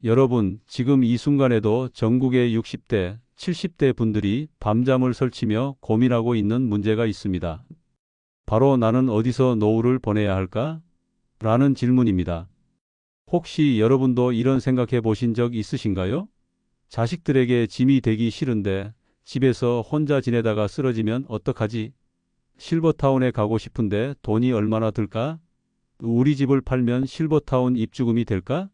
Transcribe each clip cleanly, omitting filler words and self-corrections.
여러분, 지금 이 순간에도 전국의 60대, 70대 분들이 밤잠을 설치며 고민하고 있는 문제가 있습니다. 바로 나는 어디서 노후를 보내야 할까? 라는 질문입니다. 혹시 여러분도 이런 생각해 보신 적 있으신가요? 자식들에게 짐이 되기 싫은데 집에서 혼자 지내다가 쓰러지면 어떡하지? 실버타운에 가고 싶은데 돈이 얼마나 들까? 우리 집을 팔면 실버타운 입주금이 될까?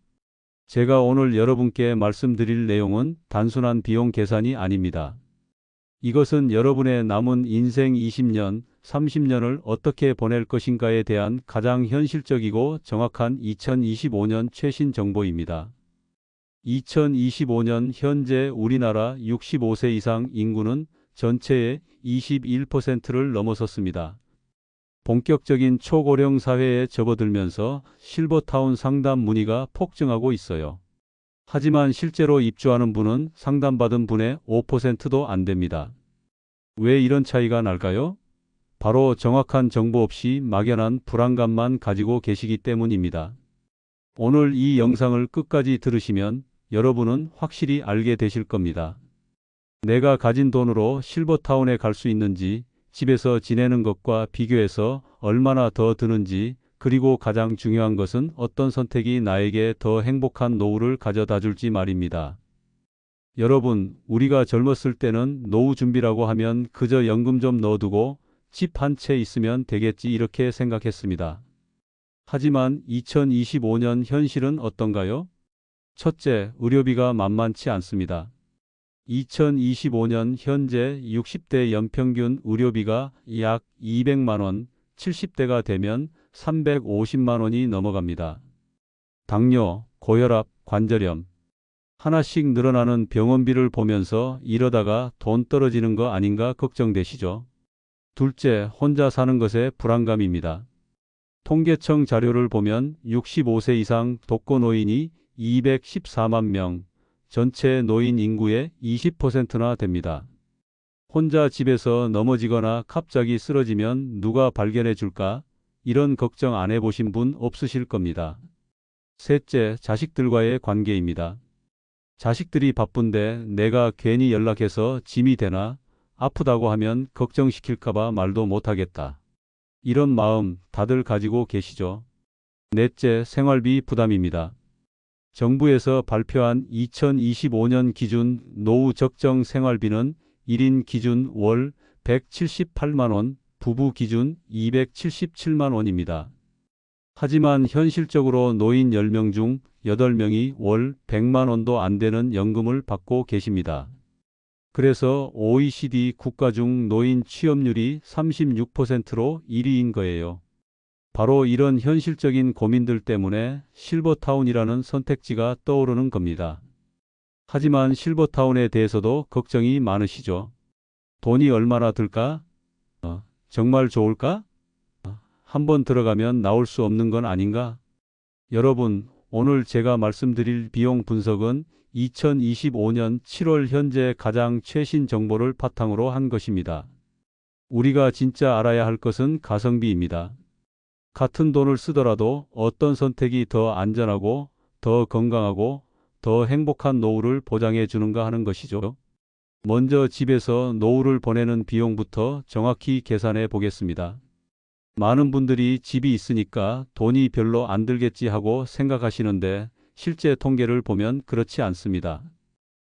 제가 오늘 여러분께 말씀드릴 내용은 단순한 비용 계산이 아닙니다. 이것은 여러분의 남은 인생 20년, 30년을 어떻게 보낼 것인가에 대한 가장 현실적이고 정확한 2025년 최신 정보입니다. 2025년 현재 우리나라 65세 이상 인구는 전체의 21%를 넘어섰습니다. 본격적인 초고령 사회에 접어들면서 실버타운 상담 문의가 폭증하고 있어요. 하지만 실제로 입주하는 분은 상담받은 분의 5%도 안 됩니다. 왜 이런 차이가 날까요? 바로 정확한 정보 없이 막연한 불안감만 가지고 계시기 때문입니다. 오늘 이 영상을 끝까지 들으시면 여러분은 확실히 알게 되실 겁니다. 내가 가진 돈으로 실버타운에 갈 수 있는지, 집에서 지내는 것과 비교해서 얼마나 더 드는지, 그리고 가장 중요한 것은 어떤 선택이 나에게 더 행복한 노후를 가져다 줄지 말입니다. 여러분, 우리가 젊었을 때는 노후 준비라고 하면 그저 연금 좀 넣어두고 집 한 채 있으면 되겠지 이렇게 생각했습니다. 하지만 2025년 현실은 어떤가요? 첫째, 의료비가 만만치 않습니다. 2025년 현재 60대 연평균 의료비가 약 200만 원, 70대가 되면 350만 원이 넘어갑니다. 당뇨, 고혈압, 관절염. 하나씩 늘어나는 병원비를 보면서 이러다가 돈 떨어지는 거 아닌가 걱정되시죠? 둘째, 혼자 사는 것에 불안감입니다. 통계청 자료를 보면 65세 이상 독거노인이 214만 명, 전체 노인 인구의 20%나 됩니다. 혼자 집에서 넘어지거나 갑자기 쓰러지면 누가 발견해 줄까? 이런 걱정 안 해보신 분 없으실 겁니다. 셋째, 자식들과의 관계입니다. 자식들이 바쁜데 내가 괜히 연락해서 짐이 되나? 아프다고 하면 걱정시킬까봐 말도 못하겠다. 이런 마음 다들 가지고 계시죠? 넷째, 생활비 부담입니다. 정부에서 발표한 2025년 기준 노후 적정 생활비는 1인 기준 월 178만 원, 부부 기준 277만 원입니다. 하지만 현실적으로 노인 10명 중 8명이 월 100만 원도 안 되는 연금을 받고 계십니다. 그래서 OECD 국가 중 노인 취업률이 36%로 1위인 거예요. 바로 이런 현실적인 고민들 때문에 실버타운이라는 선택지가 떠오르는 겁니다. 하지만 실버타운에 대해서도 걱정이 많으시죠? 돈이 얼마나 들까? 정말 좋을까? 한번 들어가면 나올 수 없는 건 아닌가? 여러분, 오늘 제가 말씀드릴 비용 분석은 2025년 7월 현재 가장 최신 정보를 바탕으로 한 것입니다. 우리가 진짜 알아야 할 것은 가성비입니다. 같은 돈을 쓰더라도 어떤 선택이 더 안전하고 더 건강하고 더 행복한 노후를 보장해 주는가 하는 것이죠. 먼저 집에서 노후를 보내는 비용부터 정확히 계산해 보겠습니다. 많은 분들이 집이 있으니까 돈이 별로 안 들겠지 하고 생각하시는데 실제 통계를 보면 그렇지 않습니다.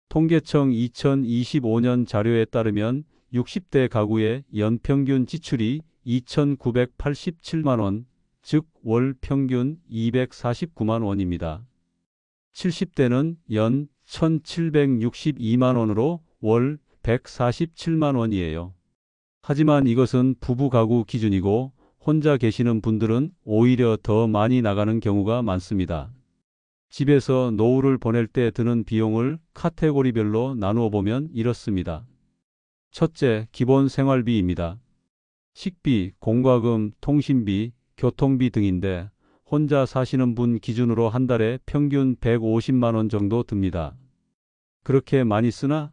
통계청 2025년 자료에 따르면 60대 가구의 연평균 지출이 2,987만 원, 즉 월 평균 249만 원입니다. 70대는 연 1,762만 원으로 월 147만 원이에요. 하지만 이것은 부부 가구 기준이고 혼자 계시는 분들은 오히려 더 많이 나가는 경우가 많습니다. 집에서 노후를 보낼 때 드는 비용을 카테고리별로 나누어 보면 이렇습니다. 첫째, 기본 생활비입니다. 식비, 공과금, 통신비, 교통비 등인데 혼자 사시는 분 기준으로 한 달에 평균 150만 원 정도 듭니다. 그렇게 많이 쓰나?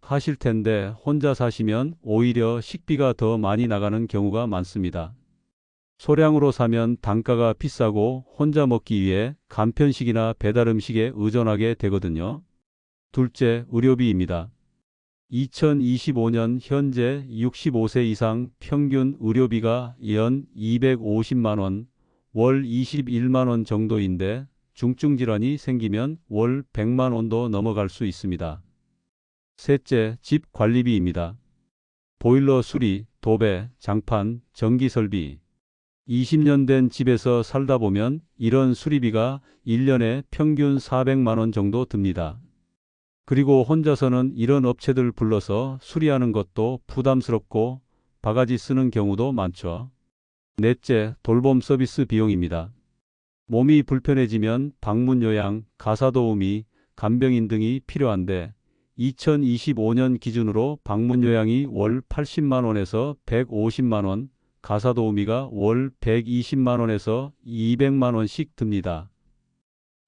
하실 텐데 혼자 사시면 오히려 식비가 더 많이 나가는 경우가 많습니다. 소량으로 사면 단가가 비싸고 혼자 먹기 위해 간편식이나 배달 음식에 의존하게 되거든요. 둘째, 의료비입니다. 2025년 현재 65세 이상 평균 의료비가 연 250만 원, 월 21만 원 정도인데 중증 질환이 생기면 월 100만 원도 넘어갈 수 있습니다. 셋째, 집 관리비입니다. 보일러 수리, 도배, 장판, 전기 설비. 20년 된 집에서 살다 보면 이런 수리비가 1년에 평균 400만 원 정도 듭니다. 그리고 혼자서는 이런 업체들 불러서 수리하는 것도 부담스럽고 바가지 쓰는 경우도 많죠. 넷째, 돌봄 서비스 비용입니다. 몸이 불편해지면 방문 요양, 가사 도우미, 간병인 등이 필요한데 2025년 기준으로 방문 요양이 월 80만 원에서 150만 원, 가사 도우미가 월 120만 원에서 200만 원씩 듭니다.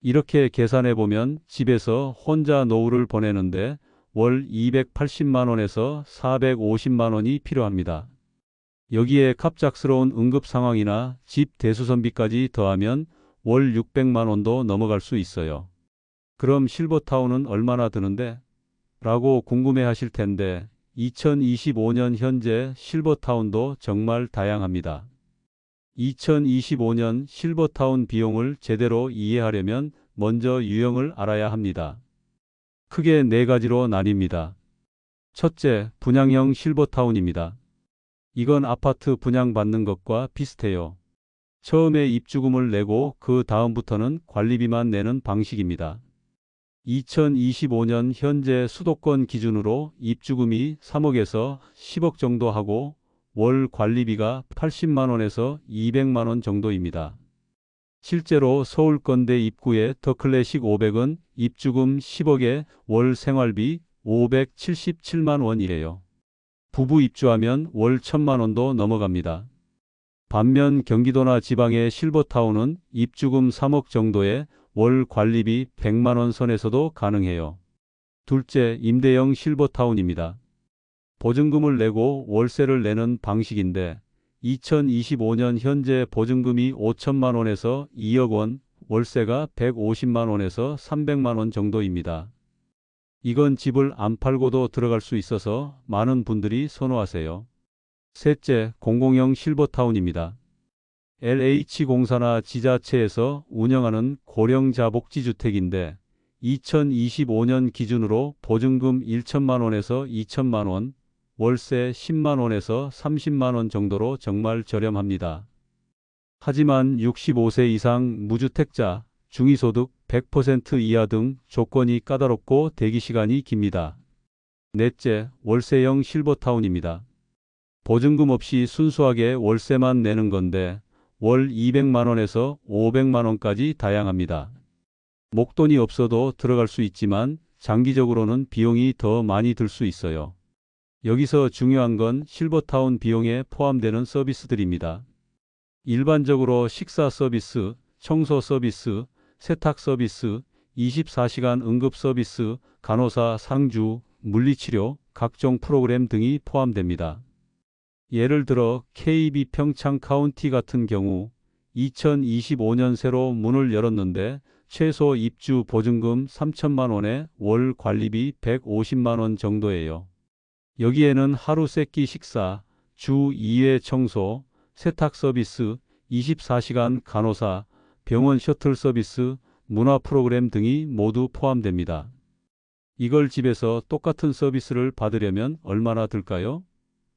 이렇게 계산해 보면 집에서 혼자 노후를 보내는데 월 280만 원에서 450만 원이 필요합니다. 여기에 갑작스러운 응급 상황이나 집 대수선비까지 더하면 월 600만 원도 넘어갈 수 있어요. 그럼 실버타운은 얼마나 드는데? 라고 궁금해 하실 텐데 2025년 현재 실버타운도 정말 다양합니다. 2025년 실버타운 비용을 제대로 이해하려면 먼저 유형을 알아야 합니다. 크게 네 가지로 나뉩니다. 첫째, 분양형 실버타운입니다. 이건 아파트 분양받는 것과 비슷해요. 처음에 입주금을 내고 그 다음부터는 관리비만 내는 방식입니다. 2025년 현재 수도권 기준으로 입주금이 3억에서 10억 정도 하고 월 관리비가 80만 원에서 200만 원 정도입니다. 실제로 서울건대 입구의 더클래식 500은 입주금 10억에 월 생활비 577만 원이에요. 부부 입주하면 월 1000만 원도 넘어갑니다. 반면 경기도나 지방의 실버타운은 입주금 3억 정도에 월 관리비 100만 원 선에서도 가능해요. 둘째, 임대형 실버타운입니다. 보증금을 내고 월세를 내는 방식인데 2025년 현재 보증금이 5천만 원에서 2억 원, 월세가 150만 원에서 300만 원 정도입니다. 이건 집을 안 팔고도 들어갈 수 있어서 많은 분들이 선호하세요. 셋째, 공공형 실버타운입니다. LH공사나 지자체에서 운영하는 고령자 복지주택인데 2025년 기준으로 보증금 1천만 원에서 2천만 원, 월세 10만 원에서 30만 원 정도로 정말 저렴합니다. 하지만 65세 이상 무주택자, 중위소득 100% 이하 등 조건이 까다롭고 대기시간이 깁니다. 넷째, 월세형 실버타운입니다. 보증금 없이 순수하게 월세만 내는 건데 월 200만 원에서 500만 원까지 다양합니다. 목돈이 없어도 들어갈 수 있지만 장기적으로는 비용이 더 많이 들 수 있어요. 여기서 중요한 건 실버타운 비용에 포함되는 서비스들입니다. 일반적으로 식사 서비스, 청소 서비스, 세탁 서비스, 24시간 응급 서비스, 간호사 상주, 물리치료, 각종 프로그램 등이 포함됩니다. 예를 들어 KB 평창 카운티 같은 경우 2025년 새로 문을 열었는데 최소 입주 보증금 3천만 원에 월 관리비 150만 원 정도예요. 여기에는 하루 세끼 식사, 주 2회 청소, 세탁 서비스, 24시간 간호사, 병원 셔틀 서비스, 문화 프로그램 등이 모두 포함됩니다. 이걸 집에서 똑같은 서비스를 받으려면 얼마나 들까요?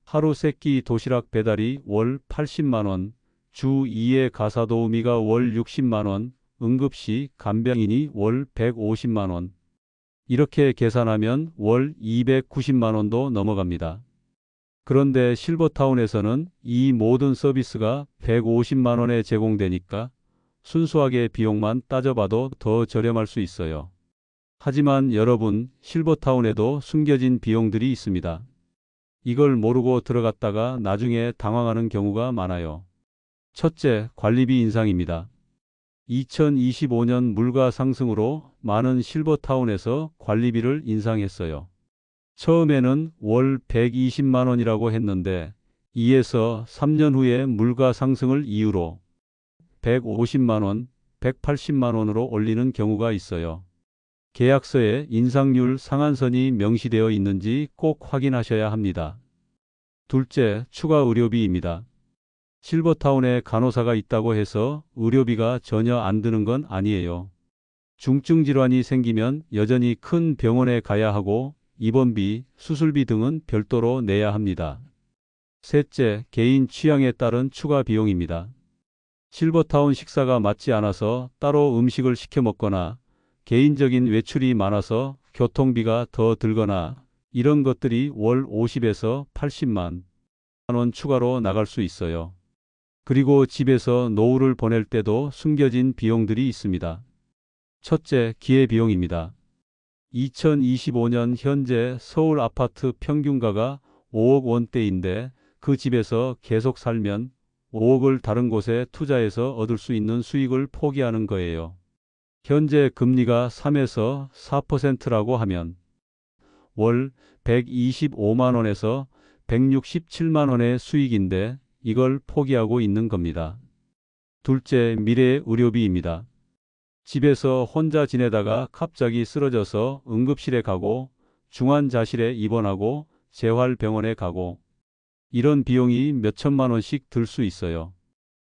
하루 세끼 도시락 배달이 월 80만 원, 주 2회 가사 도우미가 월 60만 원, 응급시 간병인이 월 150만 원. 이렇게 계산하면 월 290만 원도 넘어갑니다. 그런데 실버타운에서는 이 모든 서비스가 150만 원에 제공되니까 순수하게 비용만 따져봐도 더 저렴할 수 있어요. 하지만 여러분, 실버타운에도 숨겨진 비용들이 있습니다. 이걸 모르고 들어갔다가 나중에 당황하는 경우가 많아요. 첫째, 관리비 인상입니다. 2025년 물가 상승으로 많은 실버타운에서 관리비를 인상했어요. 처음에는 월 120만 원이라고 했는데 2에서 3년 후에 물가 상승을 이유로 150만 원, 180만 원으로 올리는 경우가 있어요. 계약서에 인상률 상한선이 명시되어 있는지 꼭 확인하셔야 합니다. 둘째, 추가 의료비입니다. 실버타운에 간호사가 있다고 해서 의료비가 전혀 안 드는 건 아니에요. 중증 질환이 생기면 여전히 큰 병원에 가야 하고 입원비, 수술비 등은 별도로 내야 합니다. 셋째, 개인 취향에 따른 추가 비용입니다. 실버타운 식사가 맞지 않아서 따로 음식을 시켜 먹거나 개인적인 외출이 많아서 교통비가 더 들거나 이런 것들이 월 50에서 80만 원 추가로 나갈 수 있어요. 그리고 집에서 노후를 보낼 때도 숨겨진 비용들이 있습니다. 첫째, 기회비용입니다. 2025년 현재 서울 아파트 평균가가 5억 원대인데 그 집에서 계속 살면 5억을 다른 곳에 투자해서 얻을 수 있는 수익을 포기하는 거예요. 현재 금리가 3에서 4%라고 하면 월 125만 원에서 167만 원의 수익인데 이걸 포기하고 있는 겁니다. 둘째, 미래 의료비입니다. 집에서 혼자 지내다가 갑자기 쓰러져서 응급실에 가고 중환자실에 입원하고 재활병원에 가고 이런 비용이 몇천만 원씩 들 수 있어요.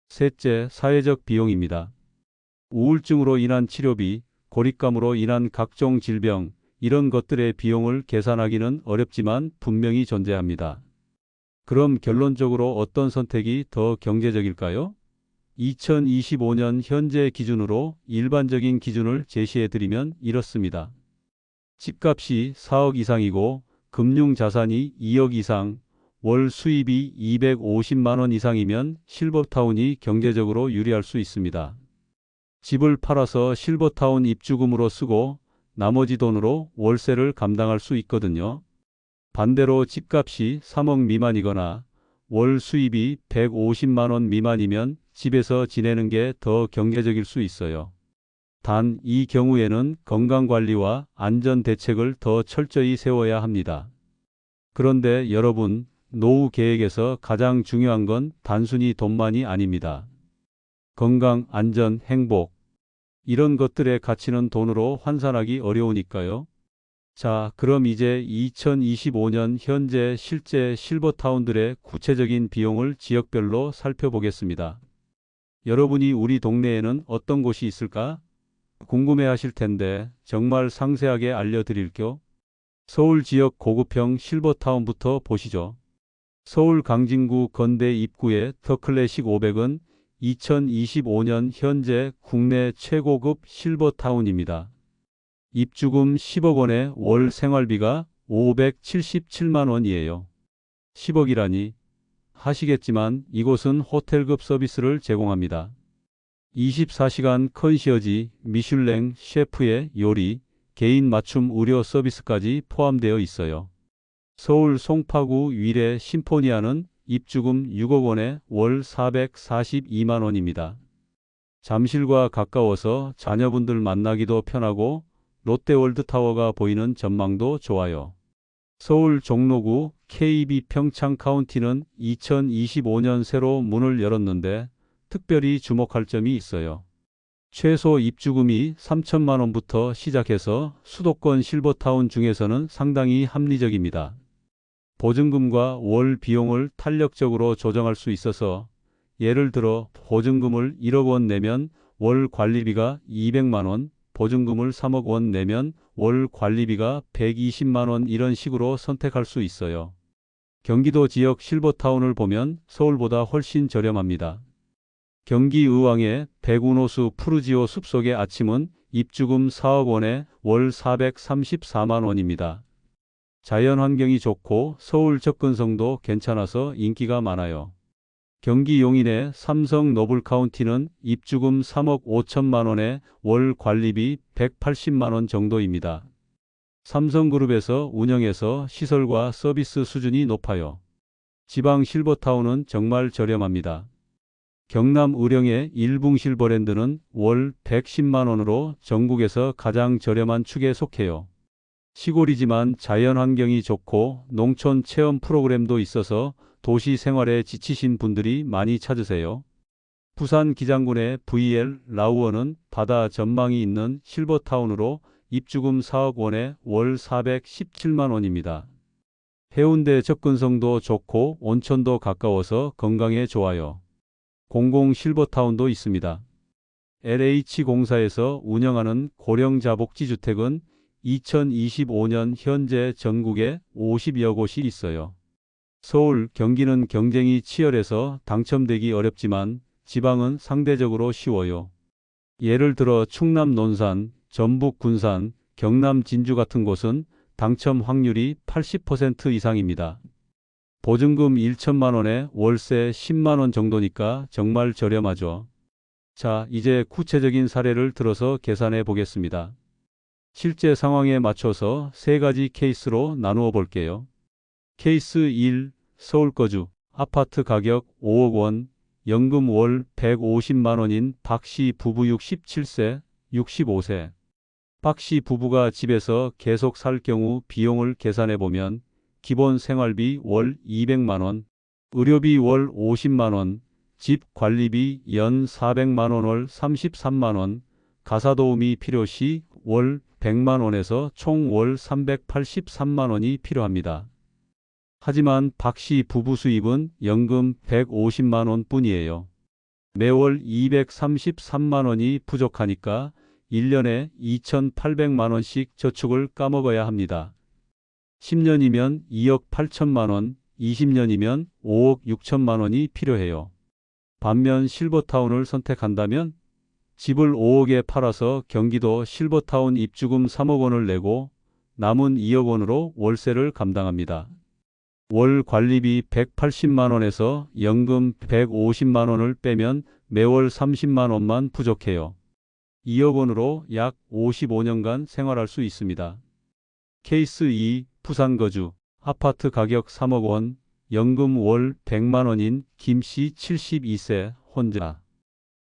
셋째, 사회적 비용입니다. 우울증으로 인한 치료비, 고립감으로 인한 각종 질병, 이런 것들의 비용을 계산하기는 어렵지만 분명히 존재합니다. 그럼 결론적으로 어떤 선택이 더 경제적일까요? 2025년 현재 기준으로 일반적인 기준을 제시해드리면 이렇습니다. 집값이 4억 이상이고 금융자산이 2억 이상, 월 수입이 250만 원 이상이면 실버타운이 경제적으로 유리할 수 있습니다. 집을 팔아서 실버타운 입주금으로 쓰고 나머지 돈으로 월세를 감당할 수 있거든요. 반대로 집값이 3억 미만이거나 월 수입이 150만 원 미만이면 집에서 지내는 게 더 경제적일 수 있어요. 단 이 경우에는 건강관리와 안전대책을 더 철저히 세워야 합니다. 그런데 여러분, 노후 계획에서 가장 중요한 건 단순히 돈만이 아닙니다. 건강, 안전, 행복, 이런 것들의 가치는 돈으로 환산하기 어려우니까요. 자, 그럼 이제 2025년 현재 실제 실버타운들의 구체적인 비용을 지역별로 살펴보겠습니다. 여러분이 우리 동네에는 어떤 곳이 있을까? 궁금해하실 텐데 정말 상세하게 알려드릴게요. 서울 지역 고급형 실버타운부터 보시죠. 서울 강진구 건대 입구의 더 클래식 500은 2025년 현재 국내 최고급 실버타운입니다. 입주금 10억 원에 월 생활비가 577만 원이에요. 10억이라니 하시겠지만 이곳은 호텔급 서비스를 제공합니다. 24시간 컨시어지, 미슐랭 셰프의 요리, 개인 맞춤 의료 서비스까지 포함되어 있어요. 서울 송파구 위례 심포니아는 입주금 6억 원에 월 442만 원입니다. 잠실과 가까워서 자녀분들 만나기도 편하고 롯데월드타워가 보이는 전망도 좋아요. 서울 종로구 KB 평창 카운티는 2025년 새로 문을 열었는데 특별히 주목할 점이 있어요. 최소 입주금이 3천만 원부터 시작해서 수도권 실버타운 중에서는 상당히 합리적입니다. 보증금과 월 비용을 탄력적으로 조정할 수 있어서 예를 들어 보증금을 1억 원 내면 월 관리비가 200만 원, 보증금을 3억 원 내면 월 관리비가 120만 원 이런 식으로 선택할 수 있어요. 경기도 지역 실버타운을 보면 서울보다 훨씬 저렴합니다. 경기 의왕의 백운호수 푸르지오 숲속의 아침은 입주금 4억 원에 월 434만 원입니다. 자연환경이 좋고 서울 접근성도 괜찮아서 인기가 많아요. 경기 용인의 삼성 노블카운티는 입주금 3억 5천만 원에 월 관리비 180만 원 정도입니다. 삼성그룹에서 운영해서 시설과 서비스 수준이 높아요. 지방 실버타운은 정말 저렴합니다. 경남 의령의 일붕실버랜드는 월 110만 원으로 전국에서 가장 저렴한 축에 속해요. 시골이지만 자연환경이 좋고 농촌 체험 프로그램도 있어서 도시 생활에 지치신 분들이 많이 찾으세요. 부산 기장군의 VL 라우어는 바다 전망이 있는 실버타운으로 입주금 4억 원에 월 417만 원입니다. 해운대 접근성도 좋고 온천도 가까워서 건강에 좋아요. 공공 실버타운도 있습니다. LH공사에서 운영하는 고령자복지주택은 2025년 현재 전국에 50여 곳이 있어요. 서울, 경기는 경쟁이 치열해서 당첨되기 어렵지만 지방은 상대적으로 쉬워요. 예를 들어 충남 논산, 전북 군산, 경남 진주 같은 곳은 당첨 확률이 80% 이상입니다. 보증금 1천만 원에 월세 10만 원 정도니까 정말 저렴하죠. 자, 이제 구체적인 사례를 들어서 계산해 보겠습니다. 실제 상황에 맞춰서 세 가지 케이스로 나누어 볼게요. 케이스 1, 서울 거주, 아파트 가격 5억 원, 연금 월 150만 원인 박씨 부부 67세, 65세. 박씨 부부가 집에서 계속 살 경우 비용을 계산해 보면 기본 생활비 월 200만 원, 의료비 월 50만 원, 집 관리비 연 400만 원 월 33만 원, 가사도우미 필요 시 월 100만 원에서 총 월 383만 원이 필요합니다. 하지만 박씨 부부 수입은 연금 150만 원 뿐이에요. 매월 233만 원이 부족하니까 1년에 2,800만 원씩 저축을 까먹어야 합니다. 10년이면 2억 8천만 원, 20년이면 5억 6천만 원이 필요해요. 반면 실버타운을 선택한다면 집을 5억에 팔아서 경기도 실버타운 입주금 3억 원을 내고 남은 2억 원으로 월세를 감당합니다. 월 관리비 180만 원에서 연금 150만 원을 빼면 매월 30만 원만 부족해요. 2억 원으로 약 55년간 생활할 수 있습니다. 케이스 2, 부산 거주, 아파트 가격 3억 원, 연금 월 100만 원인 김씨 72세, 혼자.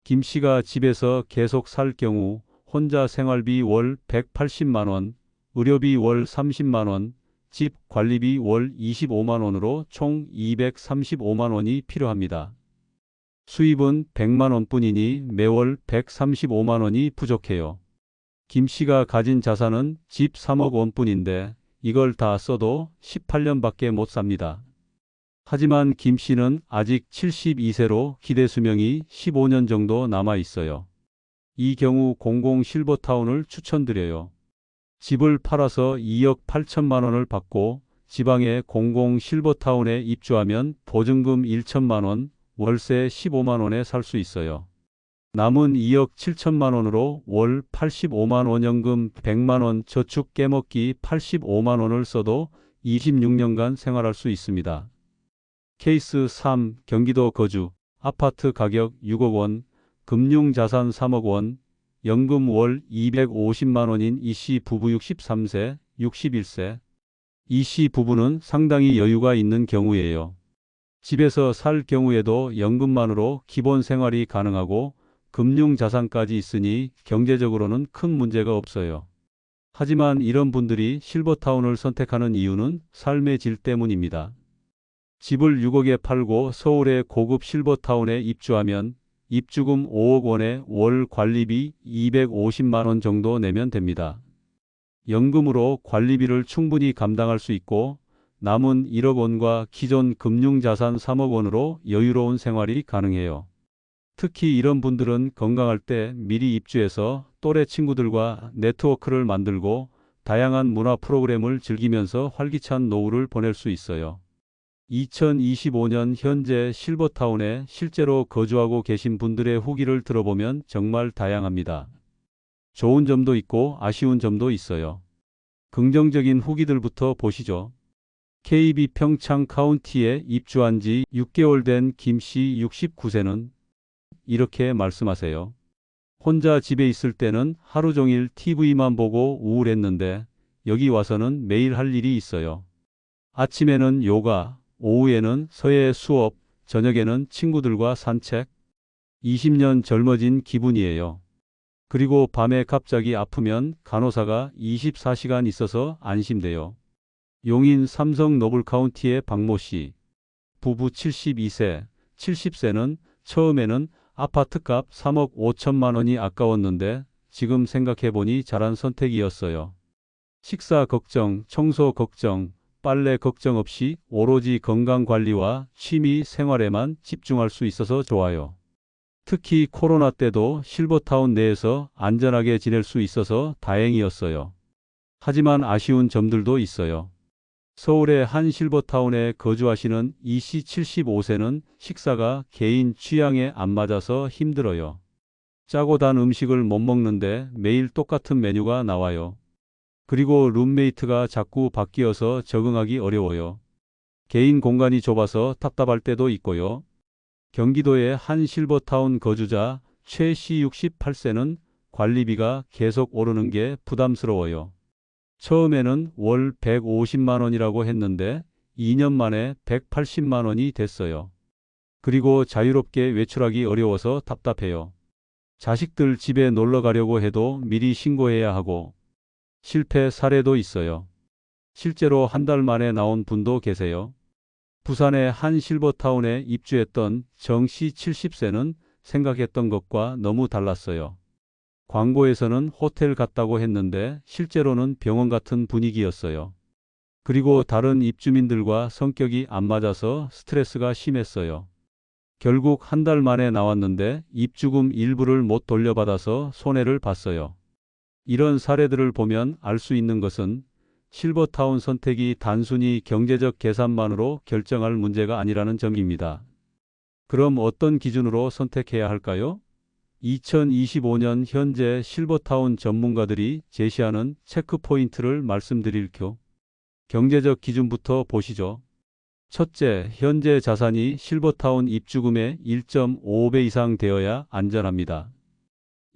김씨가 집에서 계속 살 경우 혼자 생활비 월 180만 원, 의료비 월 30만 원, 집 관리비 월 25만 원으로 총 235만 원이 필요합니다. 수입은 100만 원뿐이니 매월 135만 원이 부족해요. 김씨가 가진 자산은 집 3억 원뿐인데 이걸 다 써도 18년밖에 못 삽니다. 하지만 김씨는 아직 72세로 기대 수명이 15년 정도 남아 있어요. 이 경우 공공 실버타운을 추천드려요. 집을 팔아서 2억 8천만 원을 받고 지방의 공공 실버타운에 입주하면 보증금 1천만 원, 월세 15만 원에 살 수 있어요. 남은 2억 7천만 원으로 월 85만 원 연금 100만 원 저축 깨먹기 85만 원을 써도 26년간 생활할 수 있습니다. 케이스 3, 경기도 거주, 아파트 가격 6억 원, 금융자산 3억 원, 연금 월 250만 원인 이씨 부부 63세, 61세. 이씨 부부는 상당히 여유가 있는 경우예요. 집에서 살 경우에도 연금만으로 기본 생활이 가능하고 금융자산까지 있으니 경제적으로는 큰 문제가 없어요. 하지만 이런 분들이 실버타운을 선택하는 이유는 삶의 질 때문입니다. 집을 6억에 팔고 서울의 고급 실버타운에 입주하면 입주금 5억 원에 월 관리비 250만 원 정도 내면 됩니다. 연금으로 관리비를 충분히 감당할 수 있고 남은 1억 원과 기존 금융자산 3억 원으로 여유로운 생활이 가능해요. 특히 이런 분들은 건강할 때 미리 입주해서 또래 친구들과 네트워크를 만들고 다양한 문화 프로그램을 즐기면서 활기찬 노후를 보낼 수 있어요. 2025년 현재 실버타운에 실제로 거주하고 계신 분들의 후기를 들어보면 정말 다양합니다. 좋은 점도 있고 아쉬운 점도 있어요. 긍정적인 후기들부터 보시죠. KB 평창 카운티에 입주한 지 6개월 된 김씨 69세는 이렇게 말씀하세요. 혼자 집에 있을 때는 하루 종일 TV만 보고 우울했는데 여기 와서는 매일 할 일이 있어요. 아침에는 요가, 오후에는 서예 수업, 저녁에는 친구들과 산책. 20년 젊어진 기분이에요. 그리고 밤에 갑자기 아프면 간호사가 24시간 있어서 안심돼요. 용인 삼성 노블카운티의 박모 씨. 부부 72세, 70세는 처음에는 아파트값 3억 5천만 원이 아까웠는데 지금 생각해보니 잘한 선택이었어요. 식사 걱정, 청소 걱정, 빨래 걱정 없이 오로지 건강관리와 취미 생활에만 집중할 수 있어서 좋아요. 특히 코로나 때도 실버타운 내에서 안전하게 지낼 수 있어서 다행이었어요. 하지만 아쉬운 점들도 있어요. 서울의 한 실버타운에 거주하시는 이씨 75세는 식사가 개인 취향에 안 맞아서 힘들어요. 짜고 단 음식을 못 먹는데 매일 똑같은 메뉴가 나와요. 그리고 룸메이트가 자꾸 바뀌어서 적응하기 어려워요. 개인 공간이 좁아서 답답할 때도 있고요. 경기도의 한 실버타운 거주자 최 씨 68세는 관리비가 계속 오르는 게 부담스러워요. 처음에는 월 150만 원이라고 했는데 2년 만에 180만 원이 됐어요. 그리고 자유롭게 외출하기 어려워서 답답해요. 자식들 집에 놀러 가려고 해도 미리 신고해야 하고 실패 사례도 있어요. 실제로 한 달 만에 나온 분도 계세요. 부산의 한 실버타운에 입주했던 정 씨 70세는 생각했던 것과 너무 달랐어요. 광고에서는 호텔 같다고 했는데 실제로는 병원 같은 분위기였어요. 그리고 다른 입주민들과 성격이 안 맞아서 스트레스가 심했어요. 결국 한 달 만에 나왔는데 입주금 일부를 못 돌려받아서 손해를 봤어요. 이런 사례들을 보면 알 수 있는 것은 실버타운 선택이 단순히 경제적 계산만으로 결정할 문제가 아니라는 점입니다. 그럼 어떤 기준으로 선택해야 할까요? 2025년 현재 실버타운 전문가들이 제시하는 체크포인트를 말씀드릴게요. 경제적 기준부터 보시죠. 첫째, 현재 자산이 실버타운 입주금의 1.5배 이상 되어야 안전합니다.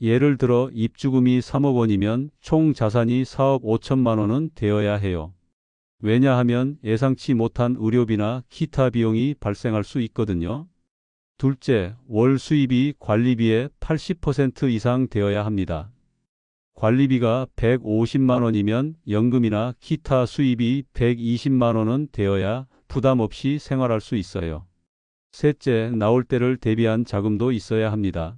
예를 들어 입주금이 3억 원이면 총 자산이 4억 5천만 원은 되어야 해요. 왜냐하면 예상치 못한 의료비나 기타 비용이 발생할 수 있거든요. 둘째, 월 수입이 관리비의 80% 이상 되어야 합니다. 관리비가 150만 원이면 연금이나 기타 수입이 120만 원은 되어야 부담 없이 생활할 수 있어요. 셋째, 나올 때를 대비한 자금도 있어야 합니다.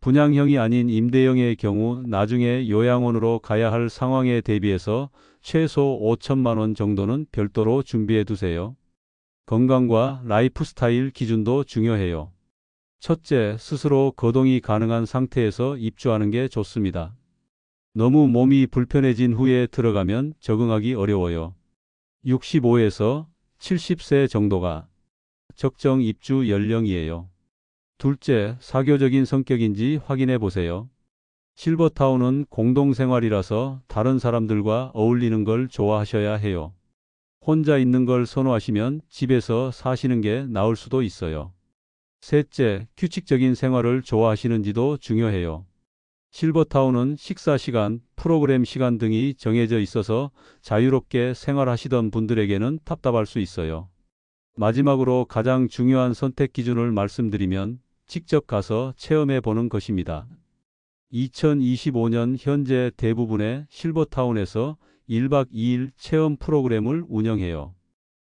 분양형이 아닌 임대형의 경우 나중에 요양원으로 가야 할 상황에 대비해서 최소 5천만 원 정도는 별도로 준비해 두세요. 건강과 라이프 스타일 기준도 중요해요. 첫째, 스스로 거동이 가능한 상태에서 입주하는 게 좋습니다. 너무 몸이 불편해진 후에 들어가면 적응하기 어려워요. 65에서 70세 정도가 적정 입주 연령이에요. 둘째, 사교적인 성격인지 확인해 보세요. 실버타운은 공동생활이라서 다른 사람들과 어울리는 걸 좋아하셔야 해요. 혼자 있는 걸 선호하시면 집에서 사시는 게 나을 수도 있어요. 셋째, 규칙적인 생활을 좋아하시는지도 중요해요. 실버타운은 식사 시간, 프로그램 시간 등이 정해져 있어서 자유롭게 생활하시던 분들에게는 답답할 수 있어요. 마지막으로 가장 중요한 선택 기준을 말씀드리면 직접 가서 체험해 보는 것입니다. 2025년 현재 대부분의 실버타운에서 1박 2일 체험 프로그램을 운영해요.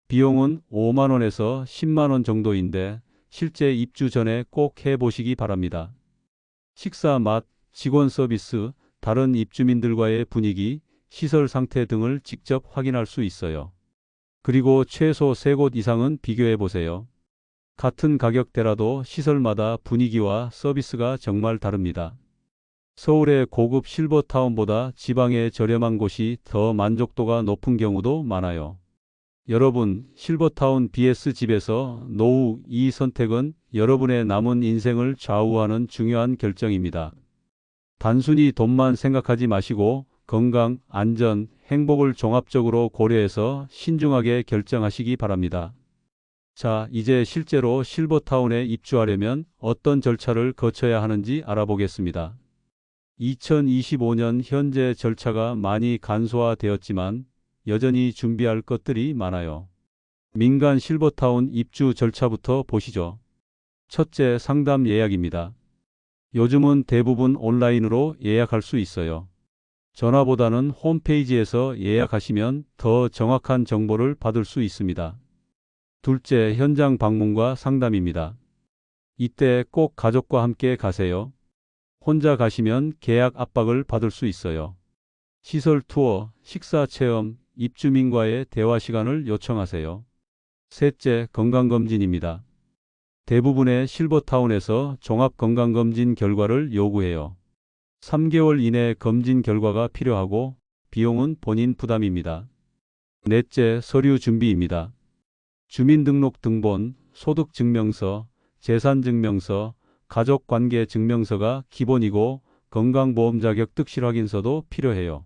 비용은 5만 원에서 10만 원 정도인데 실제 입주 전에 꼭 해보시기 바랍니다. 식사 맛, 직원 서비스, 다른 입주민들과의 분위기, 시설 상태 등을 직접 확인할 수 있어요. 그리고 최소 3곳 이상은 비교해 보세요. 같은 가격대라도 시설마다 분위기와 서비스가 정말 다릅니다. 서울의 고급 실버타운보다 지방의 저렴한 곳이 더 만족도가 높은 경우도 많아요. 여러분, 실버타운 vs 집에서 노후, 이 선택은 여러분의 남은 인생을 좌우하는 중요한 결정입니다. 단순히 돈만 생각하지 마시고 건강, 안전, 행복을 종합적으로 고려해서 신중하게 결정하시기 바랍니다. 자, 이제 실제로 실버타운에 입주하려면 어떤 절차를 거쳐야 하는지 알아보겠습니다. 2025년 현재 절차가 많이 간소화되었지만 여전히 준비할 것들이 많아요. 민간 실버타운 입주 절차부터 보시죠. 첫째, 상담 예약입니다. 요즘은 대부분 온라인으로 예약할 수 있어요. 전화보다는 홈페이지에서 예약하시면 더 정확한 정보를 받을 수 있습니다. 둘째, 현장 방문과 상담입니다. 이때 꼭 가족과 함께 가세요. 혼자 가시면 계약 압박을 받을 수 있어요. 시설 투어, 식사 체험, 입주민과의 대화 시간을 요청하세요. 셋째, 건강검진입니다. 대부분의 실버타운에서 종합건강검진 결과를 요구해요. 3개월 이내 검진 결과가 필요하고 비용은 본인 부담입니다. 넷째, 서류 준비입니다. 주민등록 등본, 소득증명서, 재산증명서, 가족관계증명서가 기본이고 건강보험 자격 득실 확인서도 필요해요.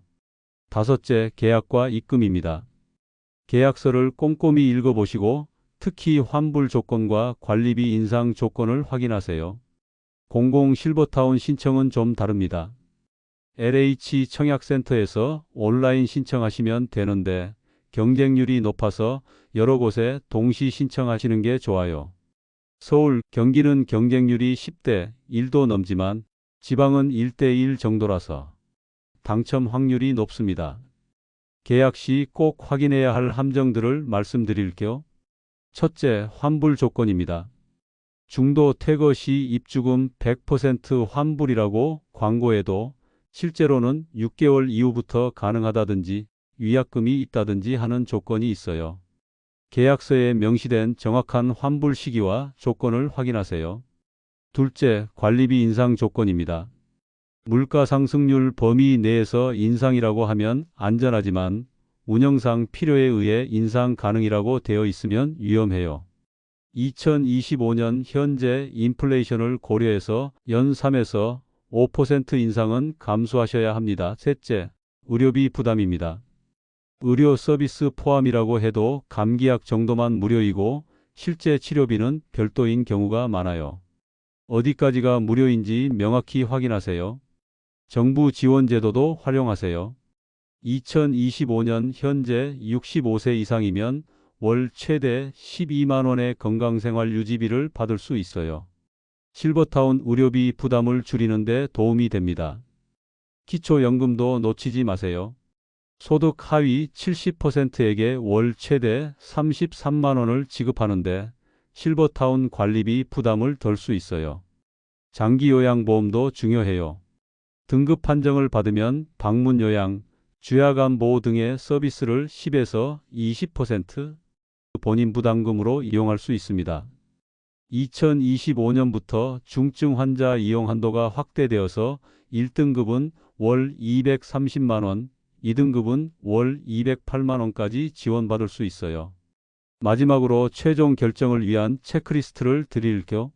다섯째, 계약과 입금입니다. 계약서를 꼼꼼히 읽어보시고 특히 환불 조건과 관리비 인상 조건을 확인하세요. 공공 실버타운 신청은 좀 다릅니다. LH 청약센터에서 온라인 신청하시면 되는데 경쟁률이 높아서 여러 곳에 동시 신청하시는 게 좋아요. 서울, 경기는 경쟁률이 10대 1도 넘지만 지방은 1대 1 정도라서 당첨 확률이 높습니다. 계약 시 꼭 확인해야 할 함정들을 말씀드릴게요. 첫째, 환불 조건입니다. 중도 퇴거 시 입주금 100% 환불이라고 광고해도 실제로는 6개월 이후부터 가능하다든지 위약금이 있다든지 하는 조건이 있어요. 계약서에 명시된 정확한 환불 시기와 조건을 확인하세요. 둘째, 관리비 인상 조건입니다. 물가 상승률 범위 내에서 인상이라고 하면 안전하지만 운영상 필요에 의해 인상 가능이라고 되어 있으면 위험해요. 2025년 현재 인플레이션을 고려해서 연 3에서 5% 인상은 감수하셔야 합니다. 셋째, 의료비 부담입니다. 의료 서비스 포함이라고 해도 감기약 정도만 무료이고 실제 치료비는 별도인 경우가 많아요. 어디까지가 무료인지 명확히 확인하세요. 정부 지원 제도도 활용하세요. 2025년 현재 65세 이상이면 월 최대 12만 원의 건강생활 유지비를 받을 수 있어요. 실버타운 의료비 부담을 줄이는 데 도움이 됩니다. 기초연금도 놓치지 마세요. 소득 하위 70%에게 월 최대 33만 원을 지급하는데 실버타운 관리비 부담을 덜 수 있어요. 장기요양보험도 중요해요. 등급 판정을 받으면 방문요양, 주야간 보호 등의 서비스를 10에서 20% 본인 부담금으로 이용할 수 있습니다. 2025년부터 중증 환자 이용 한도가 확대되어서 1등급은 월 230만 원, 2등급은 월 208만 원까지 지원받을 수 있어요. 마지막으로 최종 결정을 위한 체크리스트를 드릴게요.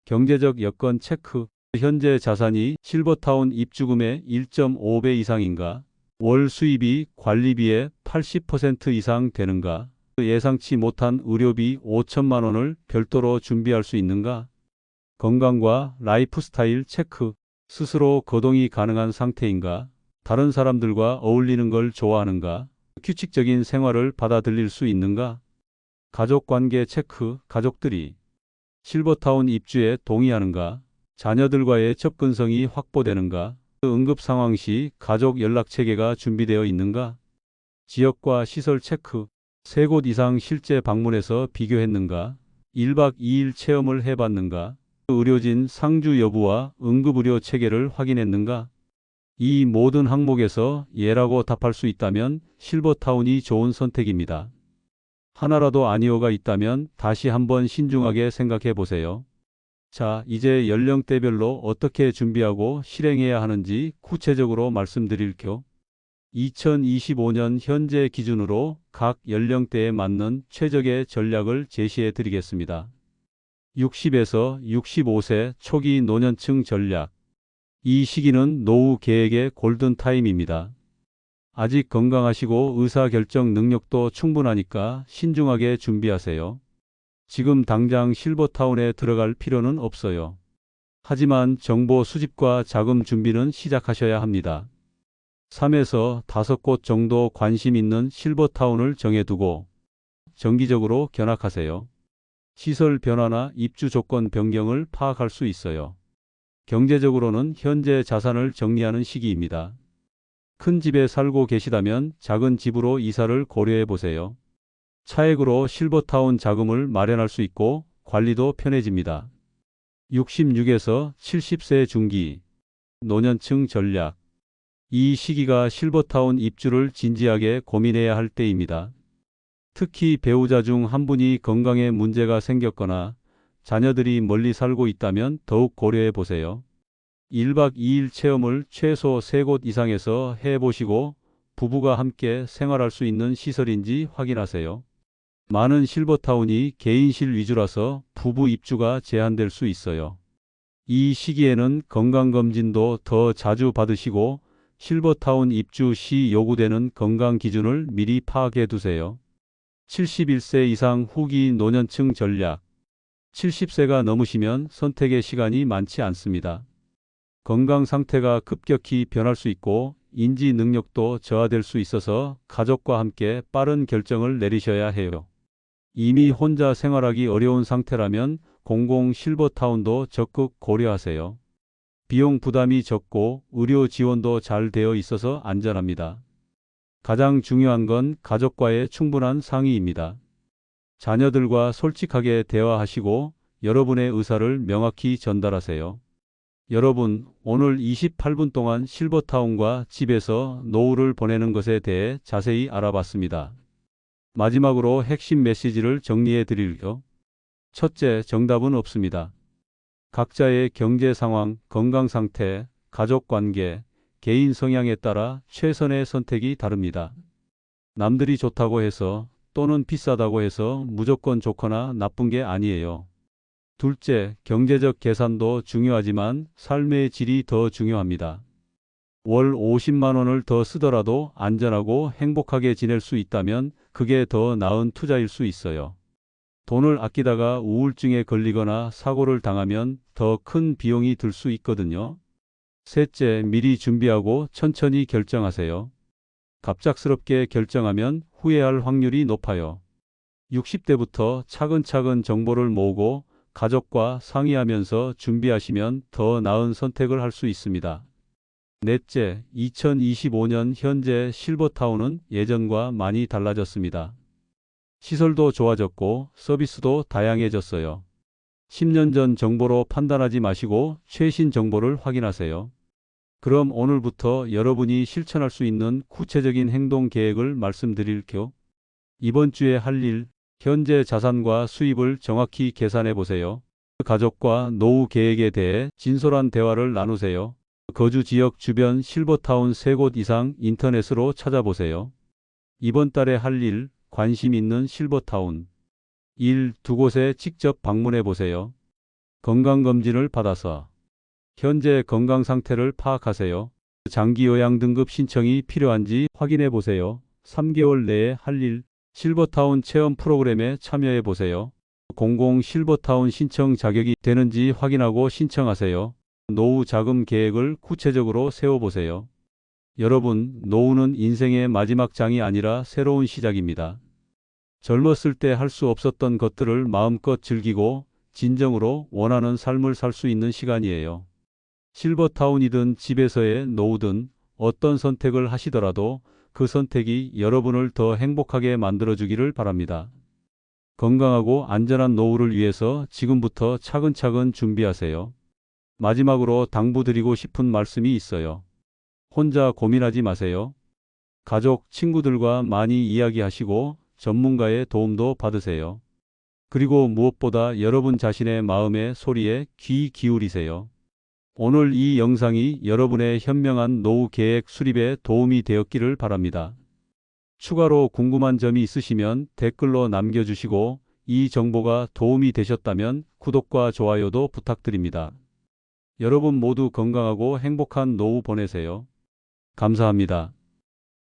경제적 여건 체크. 현재 자산이 실버타운 입주금의 1.5배 이상인가? 월 수입이 관리비의 80% 이상 되는가? 예상치 못한 의료비 5천만 원을 별도로 준비할 수 있는가? 건강과 라이프 스타일 체크. 스스로 거동이 가능한 상태인가? 다른 사람들과 어울리는 걸 좋아하는가? 규칙적인 생활을 받아들일 수 있는가? 가족관계 체크. 가족들이 실버타운 입주에 동의하는가? 자녀들과의 접근성이 확보되는가? 응급 상황 시 가족 연락체계가 준비되어 있는가? 지역과 시설 체크. 3곳 이상 실제 방문해서 비교했는가? 1박 2일 체험을 해봤는가? 의료진 상주 여부와 응급의료 체계를 확인했는가? 이 모든 항목에서 예라고 답할 수 있다면 실버타운이 좋은 선택입니다. 하나라도 아니오가 있다면 다시 한번 신중하게 생각해 보세요. 자, 이제 연령대별로 어떻게 준비하고 실행해야 하는지 구체적으로 말씀드릴게요. 2025년 현재 기준으로 각 연령대에 맞는 최적의 전략을 제시해 드리겠습니다. 60에서 65세 초기 노년층 전략. 이 시기는 노후 계획의 골든타임입니다. 아직 건강하시고 의사결정 능력도 충분하니까 신중하게 준비하세요. 지금 당장 실버타운에 들어갈 필요는 없어요. 하지만 정보 수집과 자금 준비는 시작하셔야 합니다. 3에서 5곳 정도 관심 있는 실버타운을 정해두고 정기적으로 견학하세요. 시설 변화나 입주 조건 변경을 파악할 수 있어요. 경제적으로는 현재 자산을 정리하는 시기입니다. 큰 집에 살고 계시다면 작은 집으로 이사를 고려해 보세요. 차액으로 실버타운 자금을 마련할 수 있고 관리도 편해집니다. 66에서 70세 중기 노년층 전략. 이 시기가 실버타운 입주를 진지하게 고민해야 할 때입니다. 특히 배우자 중 한 분이 건강에 문제가 생겼거나 자녀들이 멀리 살고 있다면 더욱 고려해 보세요. 1박 2일 체험을 최소 3곳 이상에서 해보시고 부부가 함께 생활할 수 있는 시설인지 확인하세요. 많은 실버타운이 개인실 위주라서 부부 입주가 제한될 수 있어요. 이 시기에는 건강검진도 더 자주 받으시고 실버타운 입주 시 요구되는 건강 기준을 미리 파악해 두세요. 71세 이상 후기 노년층 전략. 70세가 넘으시면 선택의 시간이 많지 않습니다. 건강 상태가 급격히 변할 수 있고 인지 능력도 저하될 수 있어서 가족과 함께 빠른 결정을 내리셔야 해요. 이미 혼자 생활하기 어려운 상태라면 공공 실버타운도 적극 고려하세요. 비용 부담이 적고 의료 지원도 잘 되어 있어서 안전합니다. 가장 중요한 건 가족과의 충분한 상의입니다. 자녀들과 솔직하게 대화하시고 여러분의 의사를 명확히 전달하세요. 여러분, 오늘 28분 동안 실버타운과 집에서 노후를 보내는 것에 대해 자세히 알아봤습니다. 마지막으로 핵심 메시지를 정리해 드릴게요. 첫째, 정답은 없습니다. 각자의 경제 상황, 건강 상태, 가족 관계, 개인 성향에 따라 최선의 선택이 다릅니다. 남들이 좋다고 해서 또는 비싸다고 해서 무조건 좋거나 나쁜 게 아니에요. 둘째, 경제적 계산도 중요하지만 삶의 질이 더 중요합니다. 월 50만 원을 더 쓰더라도 안전하고 행복하게 지낼 수 있다면 그게 더 나은 투자일 수 있어요. 돈을 아끼다가 우울증에 걸리거나 사고를 당하면 더 큰 비용이 들 수 있거든요. 셋째, 미리 준비하고 천천히 결정하세요. 갑작스럽게 결정하면 후회할 확률이 높아요. 60대부터 차근차근 정보를 모으고 가족과 상의하면서 준비하시면 더 나은 선택을 할 수 있습니다. 넷째, 2025년 현재 실버타운은 예전과 많이 달라졌습니다. 시설도 좋아졌고 서비스도 다양해졌어요. 10년 전 정보로 판단하지 마시고 최신 정보를 확인하세요. 그럼 오늘부터 여러분이 실천할 수 있는 구체적인 행동 계획을 말씀드릴게요. 이번 주에 할 일, 현재 자산과 수입을 정확히 계산해 보세요. 가족과 노후 계획에 대해 진솔한 대화를 나누세요. 거주 지역 주변 실버타운 3곳 이상 인터넷으로 찾아보세요. 이번 달에 할 일, 관심 있는 실버타운. 1. 2곳에 직접 방문해 보세요. 건강검진을 받아서 현재 건강 상태를 파악하세요. 장기 요양 등급 신청이 필요한지 확인해 보세요. 3개월 내에 할 일, 실버타운 체험 프로그램에 참여해 보세요. 공공 실버타운 신청 자격이 되는지 확인하고 신청하세요. 노후 자금 계획을 구체적으로 세워보세요. 여러분, 노후는 인생의 마지막 장이 아니라 새로운 시작입니다. 젊었을 때 할 수 없었던 것들을 마음껏 즐기고 진정으로 원하는 삶을 살 수 있는 시간이에요. 실버타운이든 집에서의 노후든 어떤 선택을 하시더라도 그 선택이 여러분을 더 행복하게 만들어주기를 바랍니다. 건강하고 안전한 노후를 위해서 지금부터 차근차근 준비하세요. 마지막으로 당부드리고 싶은 말씀이 있어요. 혼자 고민하지 마세요. 가족, 친구들과 많이 이야기하시고 전문가의 도움도 받으세요. 그리고 무엇보다 여러분 자신의 마음의 소리에 귀 기울이세요. 오늘 이 영상이 여러분의 현명한 노후 계획 수립에 도움이 되었기를 바랍니다. 추가로 궁금한 점이 있으시면 댓글로 남겨주시고 이 정보가 도움이 되셨다면 구독과 좋아요도 부탁드립니다. 여러분 모두 건강하고 행복한 노후 보내세요. 감사합니다.